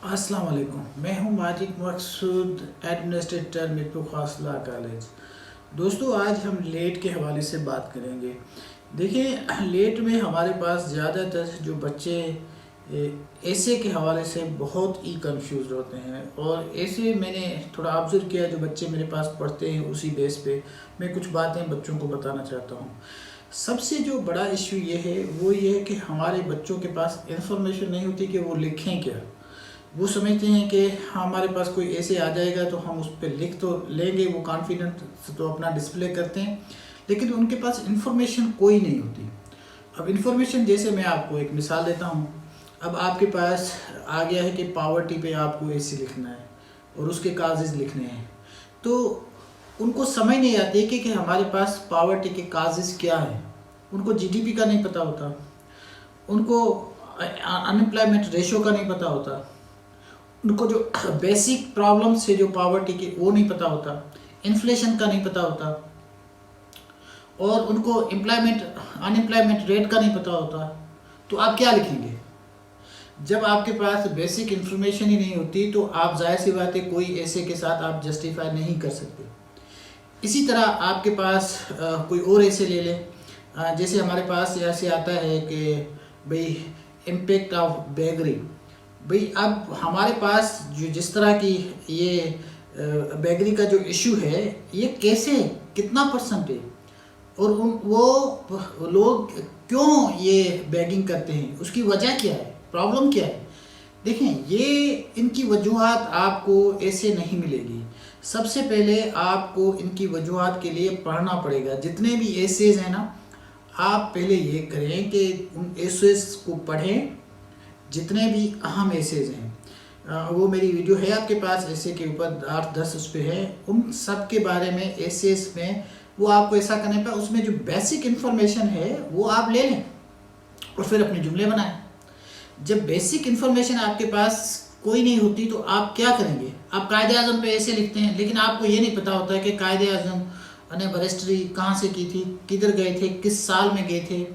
अस्सलाम वालेकुम। मैं हूं माजिद मकसूद, एडमिनिस्ट्रेटर मिरपुर खासला कॉलेज। दोस्तों, आज हम लेट के हवाले से बात करेंगे। देखिए, लेट में हमारे पास ज़्यादातर जो बच्चे ऐसे के हवाले से बहुत ही कंफ्यूज होते हैं, और ऐसे मैंने थोड़ा ऑब्जर्व किया। जो बच्चे मेरे पास पढ़ते हैं उसी बेस पे मैं कुछ बातें बच्चों को बताना चाहता हूँ। सबसे जो बड़ा इशू ये है वो ये है कि हमारे बच्चों के पास इंफॉर्मेशन नहीं होती कि वो लिखें क्या। वो समझते हैं कि हमारे पास कोई ऐसे आ जाएगा तो हम उस पर लिख तो लेंगे, वो कॉन्फिडेंस तो अपना डिस्प्ले करते हैं, लेकिन उनके पास इंफॉर्मेशन कोई नहीं होती। अब इंफॉर्मेशन जैसे मैं आपको एक मिसाल देता हूँ। अब आपके पास आ गया है कि पावर्टी पे आपको ऐसे लिखना है और उसके काजेज़ लिखने हैं, तो उनको समझ नहीं आती कि हमारे पास पावर्टी के काजेज़ क्या हैं। उनको जीडीपी का नहीं पता होता, उनको अनएम्प्लॉयमेंट रेशो का नहीं पता होता, उनको जो बेसिक प्रॉब्लम्स है जो पावर्टी के वो नहीं पता होता, इन्फ्लेशन का नहीं पता होता, और उनको अनएम्प्लॉयमेंट रेट का नहीं पता होता। तो आप क्या लिखेंगे? जब आपके पास बेसिक इन्फॉर्मेशन ही नहीं होती तो आप जाहिर सी बात है कोई ऐसे के साथ आप जस्टिफाई नहीं कर सकते। इसी तरह आपके पास कोई और ऐसे ले लें, जैसे हमारे पास ऐसे आता है कि भाई इम्पेक्ट ऑफ बेगरी। भाई अब हमारे पास जो जिस तरह की ये बेगरी का जो इशू है, ये कैसे कितना परसेंट है, और वो लोग क्यों ये बेगिंग करते हैं, उसकी वजह क्या है, प्रॉब्लम क्या है। देखें, ये इनकी वजूहात आपको ऐसे नहीं मिलेगी। सबसे पहले आपको इनकी वजूहात के लिए पढ़ना पड़ेगा। जितने भी एसेज हैं ना, आप पहले ये करें कि उन एसेज को पढ़ें, जितने भी अहम एसेज हैं। वो मेरी वीडियो है आपके पास ऐसे के ऊपर 8-10 उस पर है। उन सब के बारे में एसेज में वो आपको ऐसा करने पर उसमें जो बेसिक इन्फॉर्मेशन है वो आप ले लें और फिर अपने जुमले बनाएं। जब बेसिक इन्फॉर्मेशन आपके पास कोई नहीं होती तो आप क्या करेंगे? आप कायदे आज़म पे ऐसे लिखते हैं, लेकिन आपको ये नहीं पता होता है कि कायदे आज़म ने बैरिस्टरी कहाँ से की थी, किधर गए थे, किस साल में गए थे,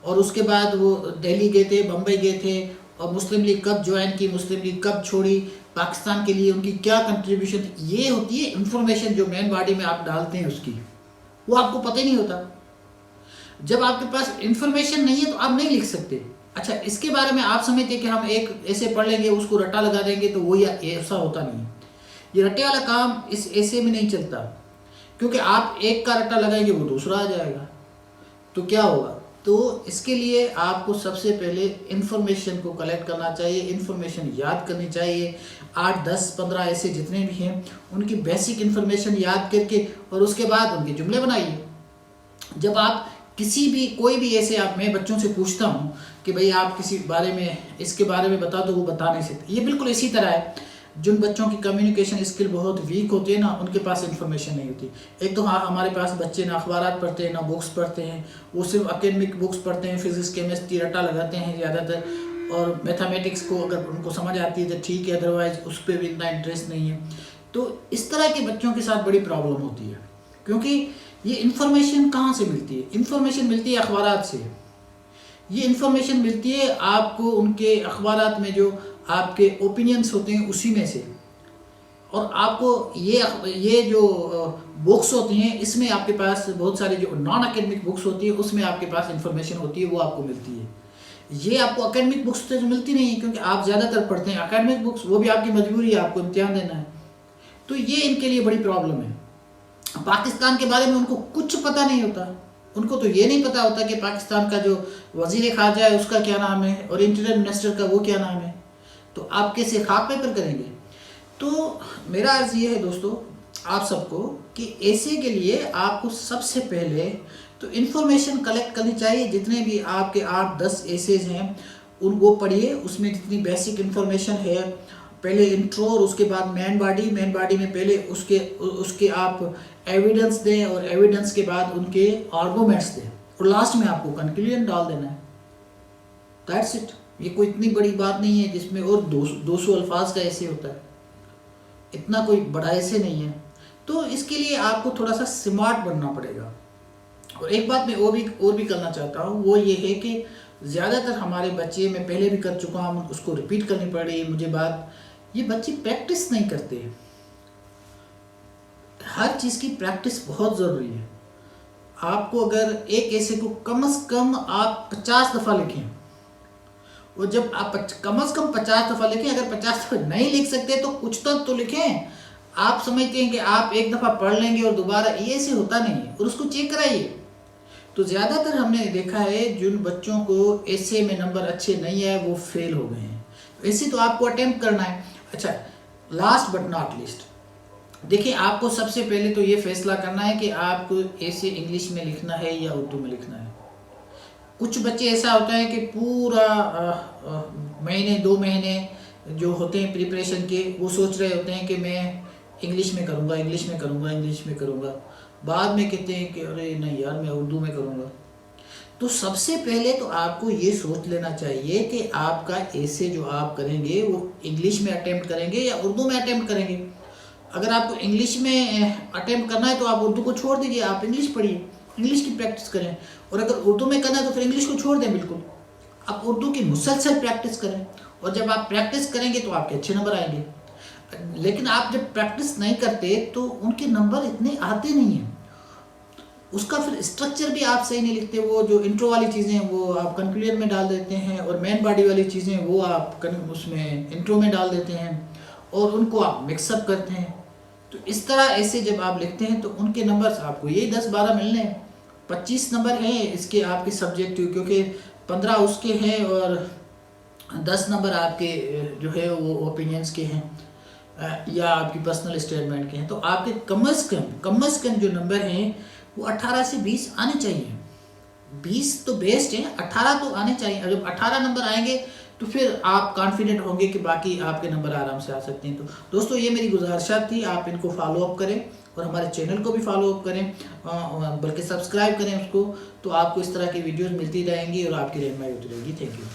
और उसके बाद वो दिल्ली गए थे, बम्बई गए थे, और मुस्लिम लीग कब ज्वाइन की, मुस्लिम लीग कब छोड़ी, पाकिस्तान के लिए उनकी क्या कंट्रीब्यूशन थी। ये होती है इन्फॉर्मेशन जो मेन बॉडी में आप डालते हैं उसकी, वो आपको पता ही नहीं होता। जब आपके पास इन्फॉर्मेशन नहीं है तो आप नहीं लिख सकते। अच्छा, इसके बारे में आप समझते हैं कि हम एक ऐसे पढ़ लेंगे, उसको रट्टा लगा देंगे, तो वो ऐसा होता नहीं है। ये रट्टे वाला काम इस ऐसे में नहीं चलता, क्योंकि आप एक का रट्टा लगाएंगे वो दूसरा आ जाएगा, तो क्या होगा। तो इसके लिए आपको सबसे पहले इन्फॉर्मेशन को कलेक्ट करना चाहिए, इन्फॉर्मेशन याद करनी चाहिए। 8, 10, 15 ऐसे जितने भी हैं उनकी बेसिक इन्फॉर्मेशन याद करके और उसके बाद उनके जुमले बनाइए। जब आप किसी भी कोई भी ऐसे मैं बच्चों से पूछता हूँ कि भाई आप किसी बारे में इसके बारे में बता दो, वो बता नहीं सकते। ये बिल्कुल इसी तरह है। जिन बच्चों की कम्युनिकेशन स्किल बहुत वीक होती है ना, उनके पास इन्फॉर्मेशन नहीं होती। एक तो हाँ, हमारे पास बच्चे ना अखबार पढ़ते हैं ना बुक्स पढ़ते हैं, वो सिर्फ एकेडमिक बुक्स पढ़ते हैं, फिजिक्स केमिस्ट्री रट्टा लगाते हैं ज़्यादातर, और मैथमेटिक्स को अगर उनको समझ आती है तो ठीक है, अदरवाइज उस पर भी इतना इंटरेस्ट नहीं है। तो इस तरह के बच्चों के साथ बड़ी प्रॉब्लम होती है, क्योंकि ये इन्फॉर्मेशन कहाँ से मिलती है? इन्फॉर्मेशन मिलती है अखबारात से। ये इन्फॉर्मेशन मिलती है आपको उनके अखबारात में जो आपके ओपिनियंस होते हैं उसी में से, और आपको ये जो बुक्स होती हैं इसमें आपके पास बहुत सारी जो नॉन एकेडमिक बुक्स होती है उसमें आपके पास इन्फॉर्मेशन होती है, वो आपको मिलती है। ये आपको एकेडमिक बुक्स से मिलती नहीं है, क्योंकि आप ज़्यादातर पढ़ते हैं एकेडमिक बुक्स, वो भी आपकी मजबूरी है, आपको इम्तिहान देना है। तो ये इनके लिए बड़ी प्रॉब्लम है। पाकिस्तान के बारे में उनको कुछ पता नहीं होता। उनको तो ये नहीं पता होता कि पाकिस्तान का जो वजीर खारजा है उसका क्या नाम है और इंटीरियर मिनिस्टर का वो क्या नाम है। तो आप कैसे खाक पेपर करेंगे? तो मेरा अर्ज़ ये है दोस्तों आप सबको कि ऐसे के लिए आपको सबसे पहले तो इन्फॉर्मेशन कलेक्ट करनी चाहिए। जितने भी आपके 8-10 एसेज हैं उनको पढ़िए, उसमें जितनी बेसिक इन्फॉर्मेशन है, पहले इंट्रो और उसके बाद मेन बॉडी में पहले उसके आप एविडेंस दें, और एविडेंस के बाद उनके आर्गूमेंट्स दें, और लास्ट में आपको कंक्लूजन डाल देना है। That's it. ये कोई इतनी बड़ी बात नहीं है जिसमें और 200 अल्फाज का ऐसे होता है, इतना कोई बड़ा ऐसे नहीं है। तो इसके लिए आपको थोड़ा सा स्मार्ट बनना पड़ेगा। और एक बात मैं और भी करना चाहता हूँ, वो ये है कि ज़्यादातर हमारे बच्चे, मैं पहले भी कर चुका हूँ, उसको रिपीट करनी पड़ रही है मुझे बात, ये बच्चे प्रैक्टिस नहीं करते। हर चीज़ की प्रैक्टिस बहुत ज़रूरी है। आपको अगर एक ऐसे को कम से कम आप 50 दफ़ा लिखें, और जब आप कम से कम 50 दफ़ा लिखें, अगर 50 दफ़ा नहीं लिख सकते तो कुछ तो लिखें। आप समझते हैं कि आप एक दफ़ा पढ़ लेंगे और दोबारा, ये ऐसे होता नहीं है, और उसको चेक कराइए। तो ज़्यादातर हमने देखा है जिन बच्चों को ऐसे में नंबर अच्छे नहीं आए वो फेल हो गए हैं। ऐसे तो आपको अटेम्प्ट करना है। अच्छा, लास्ट बट नॉट लीस्ट, देखिए आपको सबसे पहले तो ये फैसला करना है कि आपको ऐसे इंग्लिश में लिखना है या उर्दू में लिखना है। कुछ बच्चे ऐसा होता है कि पूरा महीने 2 महीने जो होते हैं प्रिपरेशन के, वो सोच रहे होते हैं कि मैं इंग्लिश में करूँगा, इंग्लिश में करूँगा, इंग्लिश में करूँगा। बाद में कहते हैं कि अरे नहीं यार, मैं उर्दू में करूँगा। तो सबसे पहले तो आपको ये सोच लेना चाहिए कि आपका ऐसे जो आप करेंगे वो इंग्लिश में अटेम्प्ट करेंगे या उर्दू में अटेम्प्ट करेंगे। अगर आपको इंग्लिश में अटेम्प्ट करना है तो आप उर्दू को छोड़ दीजिए, आप इंग्लिश पढ़िए, इंग्लिश की प्रैक्टिस करें। और अगर उर्दू में करना है तो फिर इंग्लिश को छोड़ दें बिल्कुल। आप उर्दू की मुसलसल प्रैक्टिस करें, और जब आप प्रैक्टिस करेंगे तो आपके अच्छे नंबर आएंगे। लेकिन आप जब प्रैक्टिस नहीं करते तो उनके नंबर इतने आते नहीं हैं। उसका फिर स्ट्रक्चर भी आप सही नहीं लिखते। वो जो इंट्रो वाली चीज़ें वो आप कंक्लूजन में डाल देते हैं, और मेन बॉडी वाली चीज़ें वो आप उसमें इंट्रो में डाल देते हैं, और उनको आप मिक्सअप करते हैं। तो इस तरह ऐसे जब आप लिखते हैं तो उनके नंबर्स आपको यही 10-12 मिलने हैं। 25 नंबर हैं इसके आपके सब्जेक्टिव, क्योंकि 15 उसके हैं और 10 नंबर आपके जो है वो ओपिनियंस के हैं या आपकी पर्सनल स्टेटमेंट के हैं। तो आपके कम से कम जो नंबर हैं वो 18 से 20 आने चाहिए। 20 तो बेस्ट है, 18 तो आने चाहिए। जब 18 नंबर आएंगे तो फिर आप कॉन्फिडेंट होंगे कि बाकी आपके नंबर आराम से आ सकते हैं। तो दोस्तों ये मेरी गुजारिशात थी, आप इनको फॉलो अप करें और हमारे चैनल को भी फॉलो अप करें, बल्कि सब्सक्राइब करें उसको। तो आपको इस तरह की वीडियोस मिलती रहेंगी और आपकी रहनुमाई होती रहेगी। Thank you.